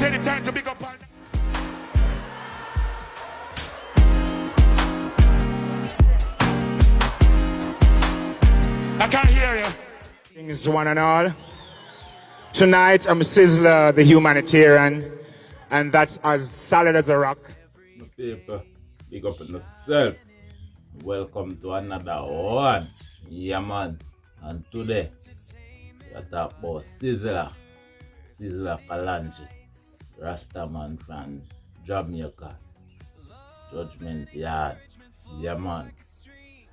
take the time to pick up on. I can't hear you. Things one and all. Tonight I'm Sizzla the Humanitarian, and that's as solid as a rock. My people, big up on yourself. Welcome to another one. Yeah, man. And today, we talk about Sizzla Kalonji, Rastaman from Jamaica, Judgment Yard. Yeah, man.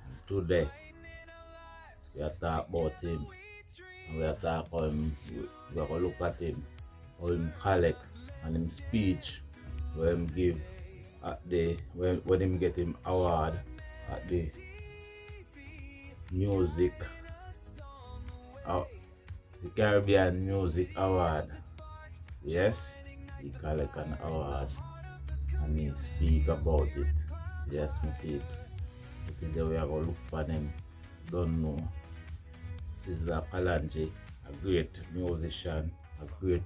And today, we talk about him. And we talk about him. We are going to look at him, how him collect and him speech, where him give at the when him get him award at the music, the Caribbean Music Award. Yes, he collect an award and he speak about it. Yes, my peeps. Today we are going to look for him. Don't know. Sizzla Kalonji, a great musician, a great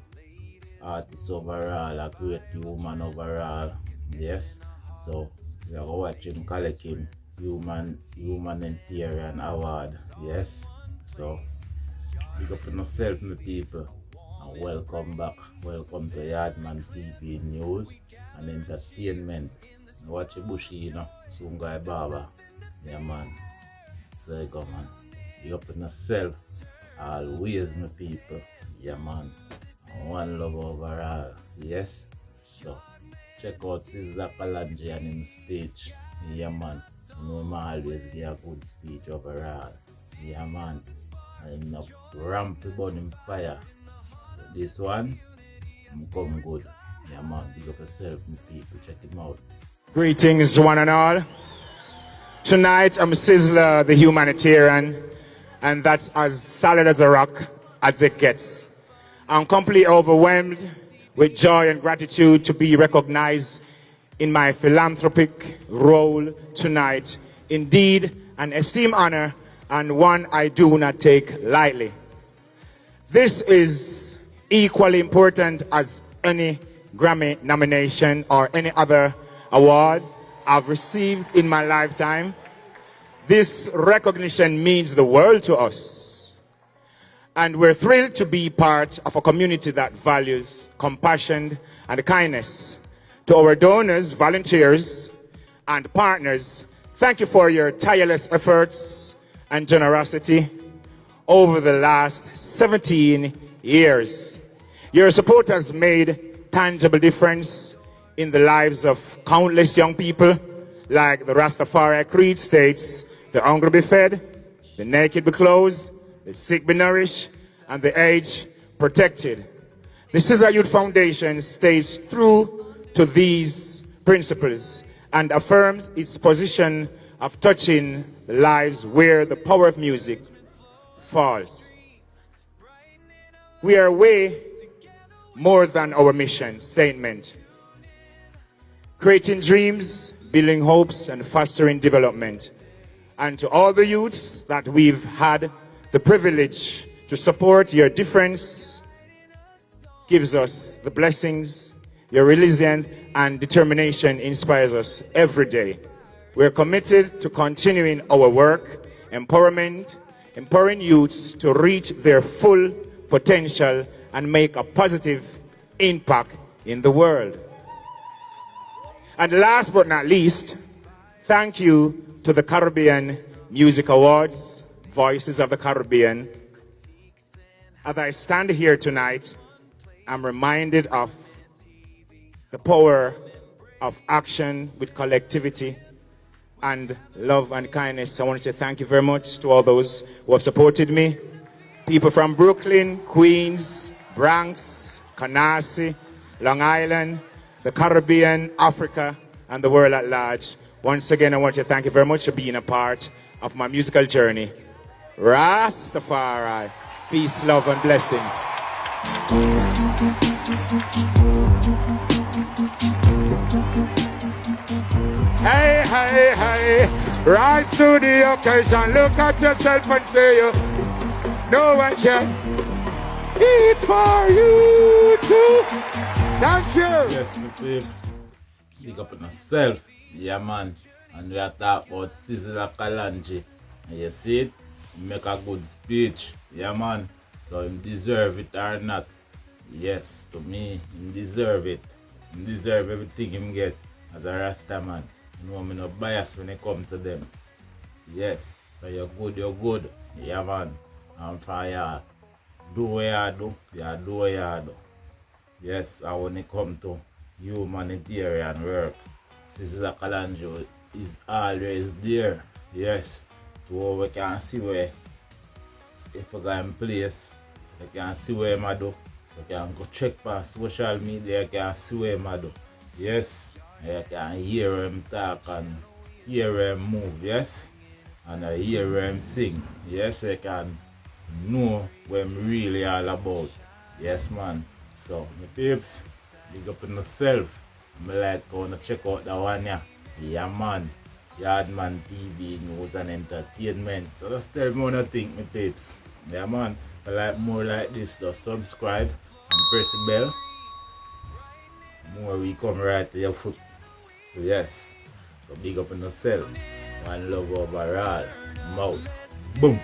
artist overall, a great human overall. Yes, so we are going to watch him collect him Humanitarian Award. Yes, so big up on yourself, my people, and welcome back. Welcome to Yardman TV News and Entertainment. Watch your bushy, you know, soon guy Baba. Yeah, man. So you go, man. Big up on yourself. Always, my people. Yeah, man. And one love overall. Yes. So check out Sizzla Kalonji and his speech. Yeah, man. You know, I always give a good speech overall. Yeah, man. And not ramp about him fire. But this one, I'm come good. Yeah, man. Big up yourself, my people. Check him out. Greetings one and all. Tonight I'm Sizzla the Humanitarian, and that's as solid as a rock as it gets. I'm completely overwhelmed with joy and gratitude to be recognized in my philanthropic role tonight. Indeed, an esteemed honor and one I do not take lightly. This is equally important as any Grammy nomination or any other award I've received in my lifetime. This recognition means the world to us. And we're thrilled to be part of a community that values compassion and kindness. To our donors, volunteers, and partners, thank you for your tireless efforts and generosity over the last 17 years. Your support has made tangible difference in the lives of countless young people, like the Rastafari Creed states, the hungry be fed, the naked be clothed, the sick be nourished, and the aged protected. The Sizzla Youth Foundation stays true to these principles and affirms its position of touching the lives where the power of music falls. We are way more than our mission statement. Creating dreams, building hopes, and fostering development. And to all the youths that we've had the privilege to support, your difference gives us the blessings. Your resilience and determination inspires us every day. We're committed to continuing our work, empowering youths to reach their full potential and make a positive impact in the world. And last but not least, thank you to the Caribbean Music Awards, Voices of the Caribbean. As I stand here tonight, I'm reminded of the power of action with collectivity and love and kindness. I want to thank you very much to all those who have supported me. People from Brooklyn, Queens, Bronx, Canarsie, Long Island, the Caribbean, Africa, and the world at large. Once again, I want to thank you very much for being a part of my musical journey. Rastafari. Peace, love, and blessings. Hey, hey, hey. Rise to the occasion. Look at yourself and say you. No one can. It's for you too. Thank you. Yes, my peeps. Big up on yourself. Yeah, man. And we are talking about Sizzla Kalonji. And you see it? He make a good speech. Yeah, man. So him deserve it or not. Yes, to me, him deserve it. Him deserve everything him get as a Rasta man. You know, me no bias when it come to them. Yes, so you're good, you're good. Yeah, man. And for ya, do what you do. Yeah, do what you do. Yes, and when it come to humanitarian work, Sizzla Kalonji is always there. Yes, so we can see where, if we go in place, we can see where I do. You can go check on social media, you can see where I do. Yes, you can hear him talk and hear him move, yes? And I hear him sing. Yes, you can know what I'm really all about. Yes, man. So, my peeps, big up on yourself. I like to check out that one, yeah. Yeah, man. Yardman TV, news and entertainment. So just tell me what you think, my peeps. Yeah, man. If you like more like this, just subscribe and press the bell. More we come right to your foot. So yes. So big up on yourself. One love overall. Mouth. Boom.